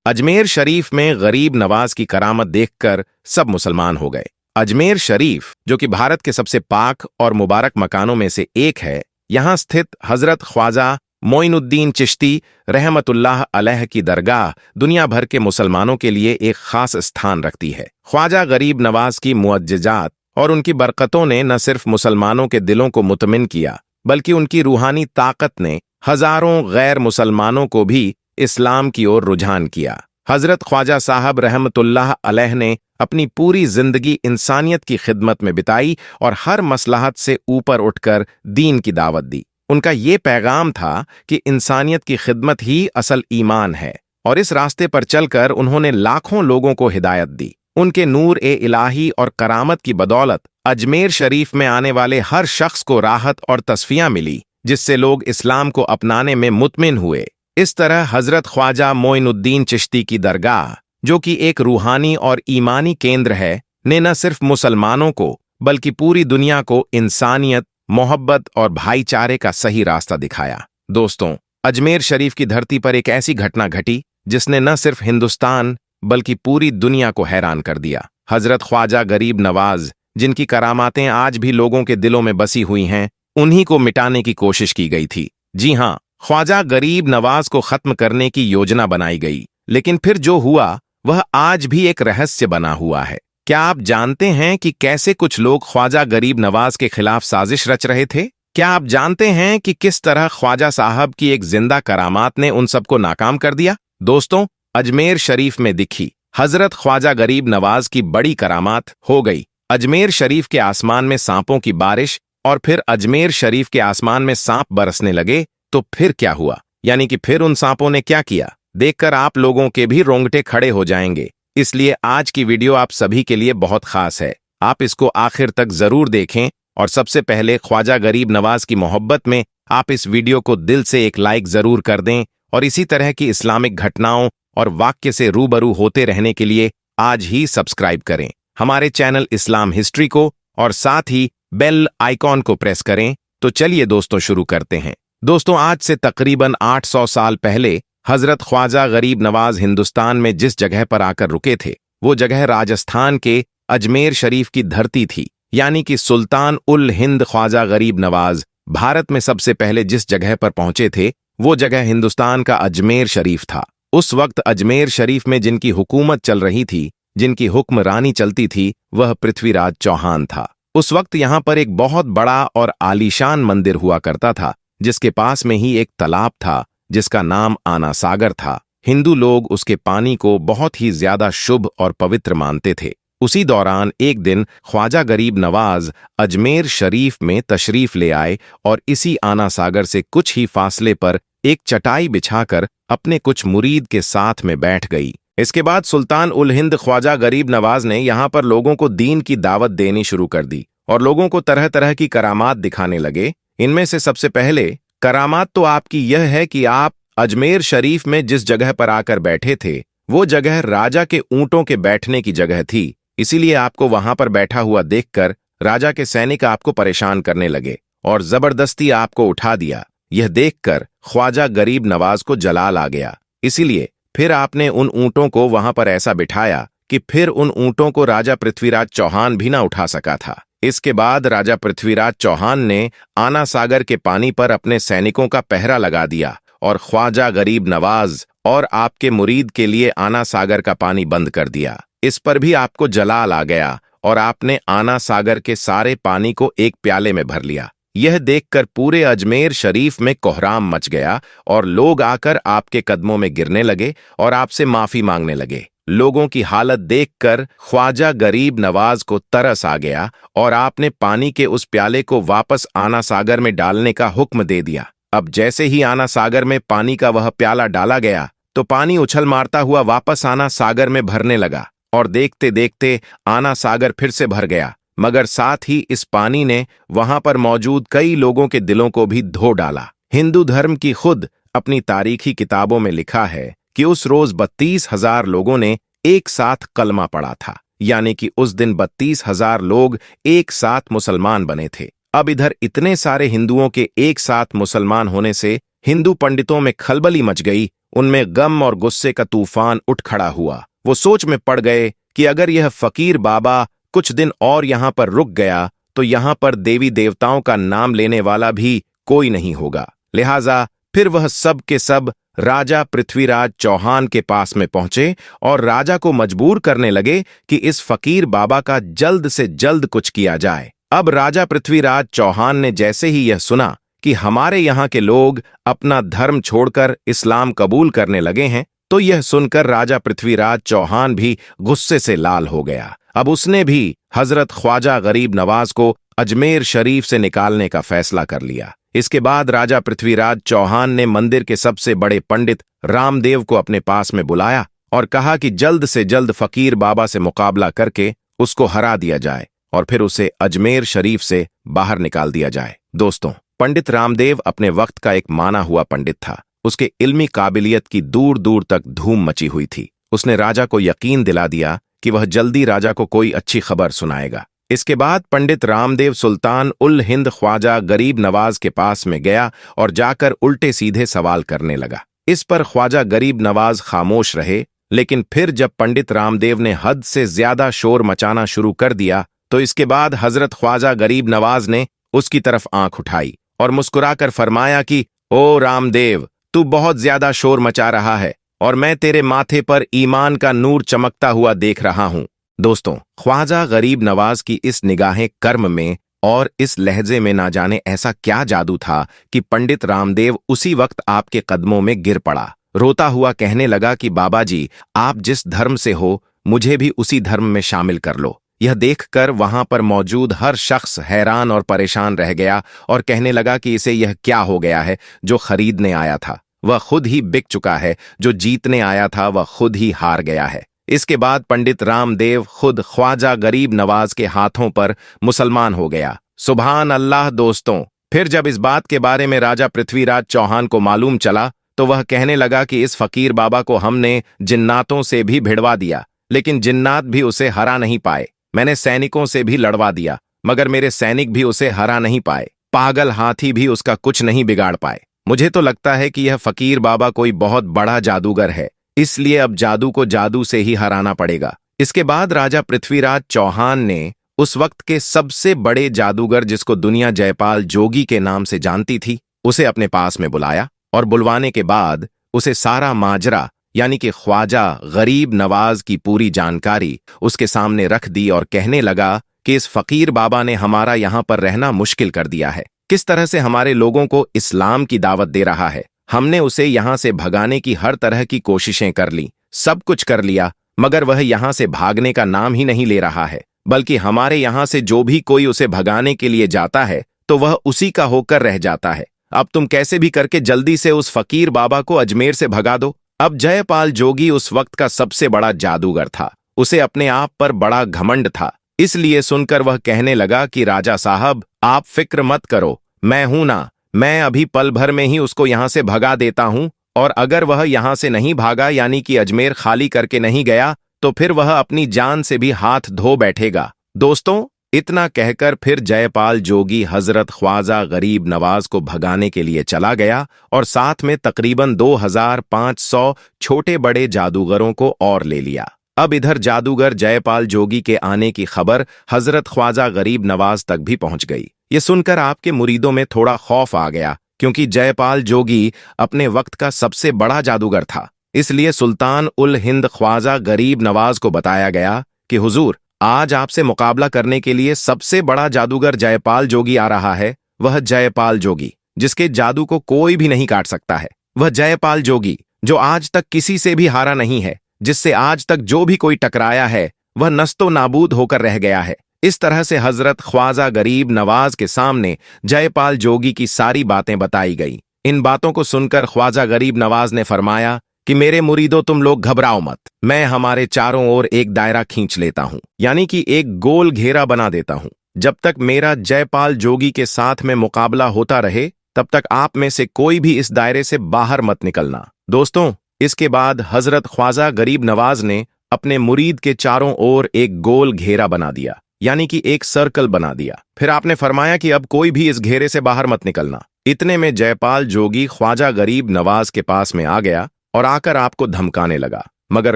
अजमेर शरीफ में गरीब नवाज की करामत देखकर सब मुसलमान हो गए। अजमेर शरीफ, जो कि भारत के सबसे पाक और मुबारक मकानों में से एक है, यहाँ स्थित हजरत ख्वाजा मोइनुद्दीन चिश्ती रहमतुल्लाह अलैह की दरगाह दुनिया भर के मुसलमानों के लिए एक खास स्थान रखती है। ख्वाजा गरीब नवाज की मुअज्जजात और उनकी बरकतों ने न सिर्फ मुसलमानों के दिलों को मुतमिन किया, बल्कि उनकी रूहानी ताकत ने हजारों गैर मुसलमानों को भी इस्लाम की ओर रुझान किया। हजरत ख्वाजा साहब रहमतुल्लाह अलैह ने अपनी पूरी जिंदगी इंसानियत की खिदमत में बिताई और हर मसलहत से ऊपर उठकर दीन की दावत दी। उनका ये पैगाम था कि इंसानियत की खिदमत ही असल ईमान है, और इस रास्ते पर चलकर उन्होंने लाखों लोगों को हिदायत दी। उनके नूर ए इलाही और करामत की बदौलत अजमेर शरीफ में आने वाले हर शख्स को राहत और तस्फियां मिली, जिससे लोग इस्लाम को अपनाने में मुतमिन हुए। इस तरह हजरत ख्वाजा मोइनुद्दीन चिश्ती की दरगाह, जो कि एक रूहानी और ईमानी केंद्र है, ने न सिर्फ मुसलमानों को बल्कि पूरी दुनिया को इंसानियत, मोहब्बत और भाईचारे का सही रास्ता दिखाया। दोस्तों, अजमेर शरीफ की धरती पर एक ऐसी घटना घटी जिसने न सिर्फ हिंदुस्तान बल्कि पूरी दुनिया को हैरान कर दिया। हजरत ख्वाजा गरीब नवाज, जिनकी करामातें आज भी लोगों के दिलों में बसी हुई हैं, उन्हीं को मिटाने की कोशिश की गई थी। जी हाँ, ख्वाजा गरीब नवाज को खत्म करने की योजना बनाई गई, लेकिन फिर जो हुआ वह आज भी एक रहस्य बना हुआ है। क्या आप जानते हैं कि कैसे कुछ लोग ख्वाजा गरीब नवाज के खिलाफ साजिश रच रहे थे? क्या आप जानते हैं कि किस तरह ख्वाजा साहब की एक जिंदा करामात ने उन सबको नाकाम कर दिया? दोस्तों, अजमेर शरीफ में दिखी हजरत ख्वाजा गरीब नवाज की बड़ी करामात हो गई। अजमेर शरीफ के आसमान में सांपों की बारिश, और फिर अजमेर शरीफ के आसमान में सांप बरसने लगे। तो फिर क्या हुआ, यानी कि फिर उन सांपों ने क्या किया, देखकर आप लोगों के भी रोंगटे खड़े हो जाएंगे। इसलिए आज की वीडियो आप सभी के लिए बहुत खास है। आप इसको आखिर तक जरूर देखें, और सबसे पहले ख्वाजा गरीब नवाज की मोहब्बत में आप इस वीडियो को दिल से एक लाइक जरूर कर दें, और इसी तरह की इस्लामिक घटनाओं और वाक्य से रूबरू होते रहने के लिए आज ही सब्सक्राइब करें हमारे चैनल इस्लाम हिस्ट्री को, और साथ ही बेल आइकॉन को प्रेस करें। तो चलिए दोस्तों, शुरू करते हैं। दोस्तों, आज से तकरीबन 800 साल पहले हजरत ख्वाजा गरीब नवाज हिंदुस्तान में जिस जगह पर आकर रुके थे, वो जगह राजस्थान के अजमेर शरीफ की धरती थी। यानी कि सुल्तान उल हिंद ख्वाजा गरीब नवाज भारत में सबसे पहले जिस जगह पर पहुंचे थे, वो जगह हिंदुस्तान का अजमेर शरीफ था। उस वक्त अजमेर शरीफ में जिनकी हुकूमत चल रही थी, जिनकी हुक्मरानी चलती थी, वह पृथ्वीराज चौहान था। उस वक्त यहाँ पर एक बहुत बड़ा और आलीशान मंदिर हुआ करता था, जिसके पास में ही एक तालाब था जिसका नाम आना सागर था। हिंदू लोग उसके पानी को बहुत ही ज्यादा शुभ और पवित्र मानते थे। उसी दौरान एक दिन ख्वाजा गरीब नवाज अजमेर शरीफ में तशरीफ ले आए, और इसी आना सागर से कुछ ही फासले पर एक चटाई बिछाकर अपने कुछ मुरीद के साथ में बैठ गई। इसके बाद सुल्तान उल हिंद ख्वाजा गरीब नवाज ने यहाँ पर लोगों को दीन की दावत देनी शुरू कर दी, और लोगों को तरह तरह की करामात दिखाने लगे। इनमें से सबसे पहले करामात तो आपकी यह है कि आप अजमेर शरीफ में जिस जगह पर आकर बैठे थे, वो जगह राजा के ऊंटों के बैठने की जगह थी। इसीलिए आपको वहां पर बैठा हुआ देखकर राजा के सैनिक आपको परेशान करने लगे और जबरदस्ती आपको उठा दिया। यह देखकर ख्वाजा गरीब नवाज को जलाल आ गया। इसीलिए फिर आपने उन ऊंटों को वहां पर ऐसा बिठाया कि फिर उन ऊंटों को राजा पृथ्वीराज चौहान भी ना उठा सका था। इसके बाद राजा पृथ्वीराज चौहान ने आना सागर के पानी पर अपने सैनिकों का पहरा लगा दिया, और ख्वाजा गरीब नवाज और आपके मुरीद के लिए आना सागर का पानी बंद कर दिया। इस पर भी आपको जलाल आ गया, और आपने आना सागर के सारे पानी को एक प्याले में भर लिया। यह देखकर पूरे अजमेर शरीफ में कोहराम मच गया, और लोग आकर आपके कदमों में गिरने लगे और आपसे माफी मांगने लगे। लोगों की हालत देखकर ख्वाजा गरीब नवाज को तरस आ गया, और आपने पानी के उस प्याले को वापस आना सागर में डालने का हुक्म दे दिया। अब जैसे ही आना सागर में पानी का वह प्याला डाला गया, तो पानी उछल मारता हुआ वापस आना सागर में भरने लगा, और देखते देखते आना सागर फिर से भर गया। मगर साथ ही इस पानी ने वहां पर मौजूद कई लोगों के दिलों को भी धो डाला। हिंदू धर्म की खुद अपनी तारीखी किताबों में लिखा है कि उस रोज 32,000 लोगों ने एक साथ कलमा पढ़ा था, यानी कि उस दिन 32,000 लोग एक साथ मुसलमान बने थे। अब इधर इतने सारे हिंदुओं के एक साथ मुसलमान होने से हिंदू पंडितों में खलबली मच गई। उनमें गम और गुस्से का तूफान उठ खड़ा हुआ। वो सोच में पड़ गए कि अगर यह फकीर बाबा कुछ दिन और यहां पर रुक गया तो यहां पर देवी देवताओं का नाम लेने वाला भी कोई नहीं होगा। लिहाजा फिर वह सब के सब राजा पृथ्वीराज चौहान के पास में पहुंचे और राजा को मजबूर करने लगे कि इस फकीर बाबा का जल्द से जल्द कुछ किया जाए। अब राजा पृथ्वीराज चौहान ने जैसे ही यह सुना कि हमारे यहाँ के लोग अपना धर्म छोड़कर इस्लाम कबूल करने लगे हैं, तो यह सुनकर राजा पृथ्वीराज चौहान भी गुस्से से लाल हो गया। अब उसने भी हजरत ख्वाजा गरीब नवाज को अजमेर शरीफ से निकालने का फैसला कर लिया। इसके बाद राजा पृथ्वीराज चौहान ने मंदिर के सबसे बड़े पंडित रामदेव को अपने पास में बुलाया और कहा कि जल्द से जल्द फकीर बाबा से मुकाबला करके उसको हरा दिया जाए और फिर उसे अजमेर शरीफ से बाहर निकाल दिया जाए। दोस्तों, पंडित रामदेव अपने वक्त का एक माना हुआ पंडित था। उसके इल्मी काबिलियत की दूर दूर तक धूम मची हुई थी। उसने राजा को यकीन दिला दिया कि वह जल्दी राजा को कोई अच्छी खबर सुनाएगा। इसके बाद पंडित रामदेव सुल्तान उल हिंद ख्वाजा गरीब नवाज के पास में गया और जाकर उल्टे सीधे सवाल करने लगा। इस पर ख्वाजा गरीब नवाज खामोश रहे, लेकिन फिर जब पंडित रामदेव ने हद से ज्यादा शोर मचाना शुरू कर दिया तो इसके बाद हजरत ख्वाजा गरीब नवाज ने उसकी तरफ आंख उठाई और मुस्कुराकर फरमाया कि ओ रामदेव, तू बहुत ज्यादा शोर मचा रहा है और मैं तेरे माथे पर ईमान का नूर चमकता हुआ देख रहा हूं। दोस्तों, ख्वाजा गरीब नवाज की इस निगाहें कर्म में और इस लहजे में ना जाने ऐसा क्या जादू था कि पंडित रामदेव उसी वक्त आपके कदमों में गिर पड़ा। रोता हुआ कहने लगा कि बाबा जी, आप जिस धर्म से हो मुझे भी उसी धर्म में शामिल कर लो। यह देखकर वहां पर मौजूद हर शख्स हैरान और परेशान रह गया और कहने लगा कि इसे यह क्या हो गया है। जो खरीदने आया था वह खुद ही बिक चुका है, जो जीतने आया था वह खुद ही हार गया है। इसके बाद पंडित रामदेव खुद ख्वाजा गरीब नवाज के हाथों पर मुसलमान हो गया। सुभान अल्लाह। दोस्तों, फिर जब इस बात के बारे में राजा पृथ्वीराज चौहान को मालूम चला तो वह कहने लगा कि इस फकीर बाबा को हमने जिन्नातों से भी भिड़वा दिया, लेकिन जिन्नात भी उसे हरा नहीं पाए। मैंने सैनिकों से भी लड़वा दिया, मगर मेरे सैनिक भी उसे हरा नहीं पाए। पागल हाथी भी उसका कुछ नहीं बिगाड़ पाए। मुझे तो लगता है कि यह फकीर बाबा कोई बहुत बड़ा जादूगर है, इसलिए अब जादू को जादू से ही हराना पड़ेगा। इसके बाद राजा पृथ्वीराज चौहान ने उस वक्त के सबसे बड़े जादूगर, जिसको दुनिया जयपाल जोगी के नाम से जानती थी, उसे अपने पास में बुलाया और बुलवाने के बाद उसे सारा माजरा यानी कि ख्वाजा गरीब नवाज की पूरी जानकारी उसके सामने रख दी और कहने लगा कि इस फकीर बाबा ने हमारा यहां पर रहना मुश्किल कर दिया है। किस तरह से हमारे लोगों को इस्लाम की दावत दे रहा है। हमने उसे यहां से भगाने की हर तरह की कोशिशें कर ली, सब कुछ कर लिया, मगर वह यहां से भागने का नाम ही नहीं ले रहा है, बल्कि हमारे यहां से जो भी कोई उसे भगाने के लिए जाता है तो वह उसी का होकर रह जाता है। अब तुम कैसे भी करके जल्दी से उस फकीर बाबा को अजमेर से भगा दो। अब जयपाल जोगी उस वक्त का सबसे बड़ा जादूगर था। उसे अपने आप पर बड़ा घमंड था, इसलिए सुनकर वह कहने लगा कि राजा साहब, आप फिक्र मत करो, मैं हूं ना, मैं अभी पल भर में ही उसको यहां से भगा देता हूं, और अगर वह यहां से नहीं भागा यानी कि अजमेर खाली करके नहीं गया तो फिर वह अपनी जान से भी हाथ धो बैठेगा। दोस्तों, इतना कहकर फिर जयपाल जोगी हजरत ख्वाजा गरीब नवाज को भगाने के लिए चला गया और साथ में तकरीबन 2500 छोटे बड़े जादूगरों को और ले लिया। अब इधर जादूगर जयपाल जोगी के आने की खबर हजरत ख्वाजा गरीब नवाज तक भी पहुंच गई। ये सुनकर आपके मुरीदों में थोड़ा खौफ आ गया, क्योंकि जयपाल जोगी अपने वक्त का सबसे बड़ा जादूगर था। इसलिए सुल्तान उल हिंद ख्वाजा गरीब नवाज को बताया गया कि हुजूर, आज आपसे मुकाबला करने के लिए सबसे बड़ा जादूगर जयपाल जोगी आ रहा है। वह जयपाल जोगी जिसके जादू को कोई भी नहीं काट सकता है। वह जयपाल जोगी जो आज तक किसी से भी हारा नहीं है, जिससे आज तक जो भी कोई टकराया है वह नस्तो नाबूद होकर रह गया है। इस तरह से हजरत ख्वाजा गरीब नवाज के सामने जयपाल जोगी की सारी बातें बताई गई। इन बातों को सुनकर ख्वाजा गरीब नवाज ने फरमाया कि मेरे मुरीदों, तुम लोग घबराओ मत, मैं हमारे चारों ओर एक दायरा खींच लेता हूं, यानी कि एक गोल घेरा बना देता हूं। जब तक मेरा जयपाल जोगी के साथ में मुकाबला होता रहे तब तक आप में से कोई भी इस दायरे से बाहर मत निकलना। दोस्तों, इसके बाद हजरत ख्वाजा गरीब नवाज ने अपने मुरीद के चारों ओर एक गोल घेरा बना दिया, यानी कि एक सर्कल बना दिया। फिर आपने फरमाया कि अब कोई भी इस घेरे से बाहर मत निकलना। इतने में जयपाल जोगी ख्वाजा गरीब नवाज के पास में आ गया और आकर आपको धमकाने लगा। मगर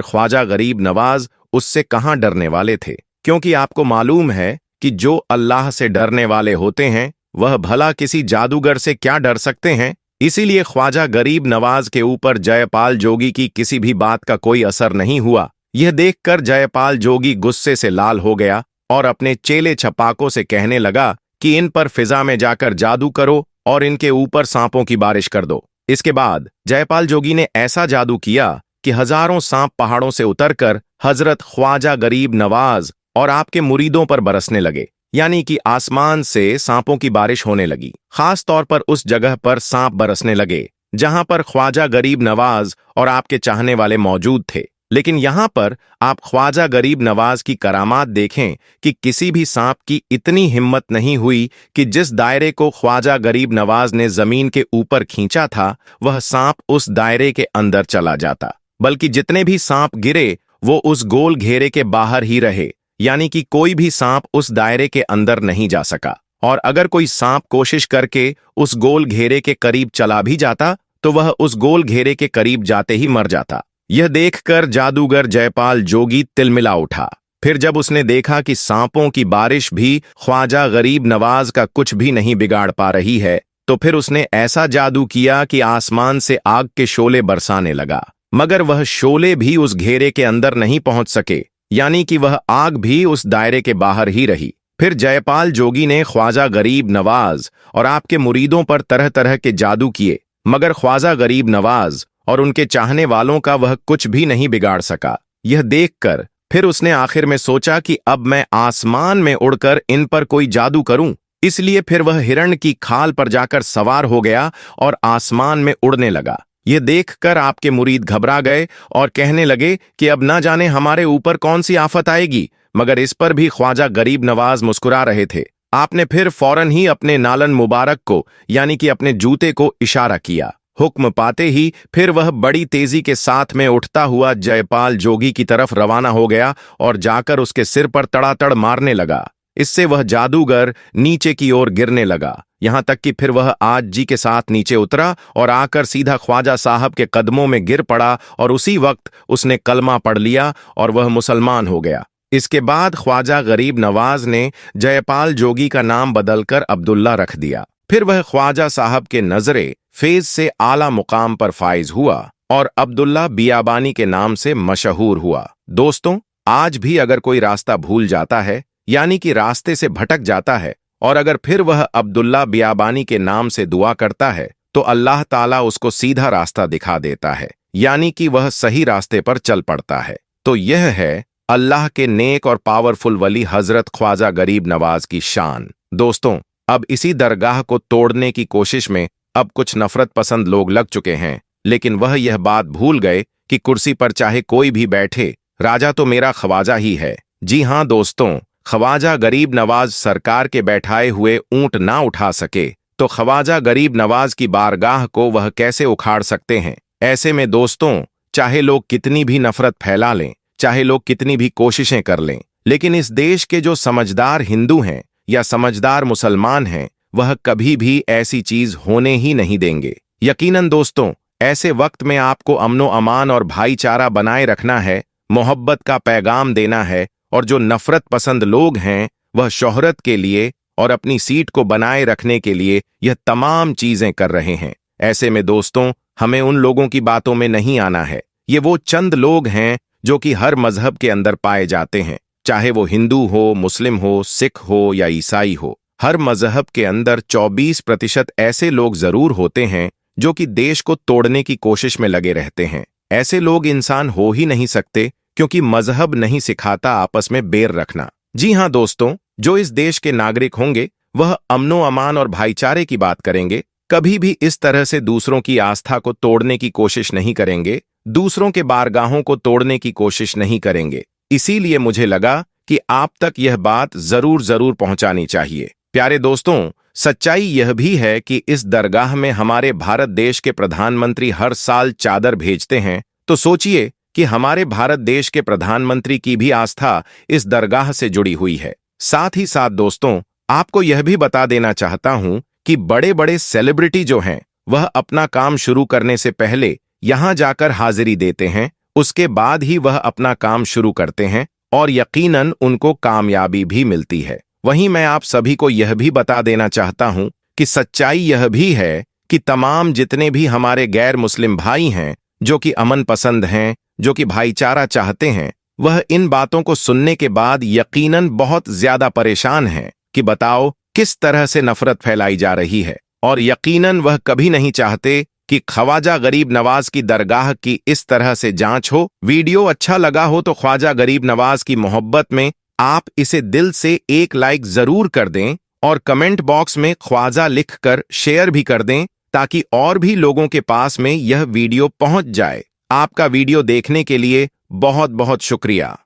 ख्वाजा गरीब नवाज उससे कहाँ डरने वाले थे, क्योंकि आपको मालूम है कि जो अल्लाह से डरने वाले होते हैं वह भला किसी जादूगर से क्या डर सकते हैं। इसीलिए ख्वाजा गरीब नवाज के ऊपर जयपाल जोगी की किसी भी बात का कोई असर नहीं हुआ। यह देखकर जयपाल जोगी गुस्से से लाल हो गया और अपने चेले छपाकों से कहने लगा कि इन पर फिजा में जाकर जादू करो और इनके ऊपर सांपों की बारिश कर दो। इसके बाद जयपाल जोगी ने ऐसा जादू किया कि हजारों सांप पहाड़ों से उतरकर हजरत ख्वाजा गरीब नवाज और आपके मुरीदों पर बरसने लगे, यानी कि आसमान से सांपों की बारिश होने लगी। खास तौर पर उस जगह पर सांप बरसने लगे जहां पर ख्वाजा गरीब नवाज और आपके चाहने वाले मौजूद थे। लेकिन यहां पर आप ख्वाजा गरीब नवाज की करामात देखें कि किसी भी सांप की इतनी हिम्मत नहीं हुई कि जिस दायरे को ख्वाजा गरीब नवाज ने जमीन के ऊपर खींचा था वह सांप उस दायरे के अंदर चला जाता, बल्कि जितने भी सांप गिरे वो उस गोल घेरे के बाहर ही रहे, यानी कि कोई भी सांप उस दायरे के अंदर नहीं जा सका। और अगर कोई सांप कोशिश करके उस गोल घेरे के करीब चला भी जाता तो वह उस गोल घेरे के करीब जाते ही मर जाता। यह देखकर जादूगर जयपाल जोगी तिलमिला उठा। फिर जब उसने देखा कि सांपों की बारिश भी ख्वाजा गरीब नवाज का कुछ भी नहीं बिगाड़ पा रही है, तो फिर उसने ऐसा जादू किया कि आसमान से आग के शोले बरसाने लगा। मगर वह शोले भी उस घेरे के अंदर नहीं पहुंच सके, यानी कि वह आग भी उस दायरे के बाहर ही रही। फिर जयपाल जोगी ने ख्वाजा गरीब नवाज और आपके मुरीदों पर तरह तरह के जादू किए, मगर ख्वाजा गरीब नवाज और उनके चाहने वालों का वह कुछ भी नहीं बिगाड़ सका। यह देखकर फिर उसने आखिर में सोचा कि अब मैं आसमान में उड़कर इन पर कोई जादू करूं। इसलिए फिर वह हिरण की खाल पर जाकर सवार हो गया और आसमान में उड़ने लगा। यह देखकर आपके मुरीद घबरा गए और कहने लगे कि अब ना जाने हमारे ऊपर कौन सी आफत आएगी। मगर इस पर भी ख्वाजा गरीब नवाज मुस्कुरा रहे थे। आपने फिर फौरन ही अपने नालन मुबारक को, यानी कि अपने जूते को इशारा किया। हुक्म पाते ही फिर वह बड़ी तेजी के साथ में उठता हुआ जयपाल जोगी की तरफ रवाना हो गया और जाकर उसके सिर पर तड़ातड़ मारने लगा। इससे वह जादूगर नीचे की ओर गिरने लगा, यहां तक कि फिर वह आज जी के साथ नीचे उतरा और आकर सीधा ख्वाजा साहब के कदमों में गिर पड़ा और उसी वक्त उसने कलमा पढ़ लिया और वह मुसलमान हो गया। इसके बाद ख्वाजा गरीब नवाज ने जयपाल जोगी का नाम बदलकर अब्दुल्ला रख दिया। फिर वह ख्वाजा साहब के नजरे फेज से आला मुकाम पर फाइज हुआ और अब्दुल्ला बियाबानी के नाम से मशहूर हुआ। दोस्तों, आज भी अगर कोई रास्ता भूल जाता है, यानी कि रास्ते से भटक जाता है, और अगर फिर वह अब्दुल्ला बियाबानी के नाम से दुआ करता है तो अल्लाह ताला उसको सीधा रास्ता दिखा देता है, यानी कि वह सही रास्ते पर चल पड़ता है। तो यह है अल्लाह के नेक और पावरफुल वली हजरत ख्वाजा गरीब नवाज की शान। दोस्तों, अब इसी दरगाह को तोड़ने की कोशिश में अब कुछ नफरत पसंद लोग लग चुके हैं, लेकिन वह यह बात भूल गए कि कुर्सी पर चाहे कोई भी बैठे, राजा तो मेरा ख्वाजा ही है। जी हां दोस्तों, ख्वाजा गरीब नवाज सरकार के बैठाए हुए ऊंट ना उठा सके तो ख्वाजा गरीब नवाज की बारगाह को वह कैसे उखाड़ सकते हैं। ऐसे में दोस्तों, चाहे लोग कितनी भी नफरत फैला लें, चाहे लोग कितनी भी कोशिशें कर लें, लेकिन इस देश के जो समझदार हिंदू हैं या समझदार मुसलमान हैं, वह कभी भी ऐसी चीज होने ही नहीं देंगे। यकीनन दोस्तों, ऐसे वक्त में आपको अमनो अमान और भाईचारा बनाए रखना है, मोहब्बत का पैगाम देना है, और जो नफरत पसंद लोग हैं वह शोहरत के लिए और अपनी सीट को बनाए रखने के लिए यह तमाम चीजें कर रहे हैं। ऐसे में दोस्तों, हमें उन लोगों की बातों में नहीं आना है। ये वो चंद लोग हैं जो कि हर मजहब के अंदर पाए जाते हैं, चाहे वो हिंदू हो, मुस्लिम हो, सिख हो या ईसाई हो। हर मजहब के अंदर 24% ऐसे लोग जरूर होते हैं जो कि देश को तोड़ने की कोशिश में लगे रहते हैं। ऐसे लोग इंसान हो ही नहीं सकते, क्योंकि मजहब नहीं सिखाता आपस में बैर रखना। जी हां दोस्तों, जो इस देश के नागरिक होंगे वह अमनो अमान और भाईचारे की बात करेंगे, कभी भी इस तरह से दूसरों की आस्था को तोड़ने की कोशिश नहीं करेंगे, दूसरों के बारगाहों को तोड़ने की कोशिश नहीं करेंगे। इसीलिए मुझे लगा कि आप तक यह बात जरूर पहुंचानी चाहिए। प्यारे दोस्तों, सच्चाई यह भी है कि इस दरगाह में हमारे भारत देश के प्रधानमंत्री हर साल चादर भेजते हैं, तो सोचिए कि हमारे भारत देश के प्रधानमंत्री की भी आस्था इस दरगाह से जुड़ी हुई है। साथ ही साथ दोस्तों, आपको यह भी बता देना चाहता हूं कि बड़े बड़े सेलिब्रिटी जो हैं वह अपना काम शुरू करने से पहले यहां जाकर हाजिरी देते हैं, उसके बाद ही वह अपना काम शुरू करते हैं और यकीनन उनको कामयाबी भी मिलती है। वहीं मैं आप सभी को यह भी बता देना चाहता हूं कि सच्चाई यह भी है कि तमाम जितने भी हमारे गैर मुस्लिम भाई हैं जो कि अमन पसंद हैं, जो कि भाईचारा चाहते हैं, वह इन बातों को सुनने के बाद यकीनन बहुत ज्यादा परेशान हैं कि बताओ किस तरह से नफरत फैलाई जा रही है। और यकीनन वह कभी नहीं चाहते कि ख्वाजा गरीब नवाज की दरगाह की इस तरह से जांच हो। वीडियो अच्छा लगा हो तो ख्वाजा गरीब नवाज की मोहब्बत में आप इसे दिल से एक लाइक जरूर कर दें और कमेंट बॉक्स में ख्वाजा लिखकर शेयर भी कर दें ताकि और भी लोगों के पास में यह वीडियो पहुंच जाए। आपका वीडियो देखने के लिए बहुत बहुत शुक्रिया।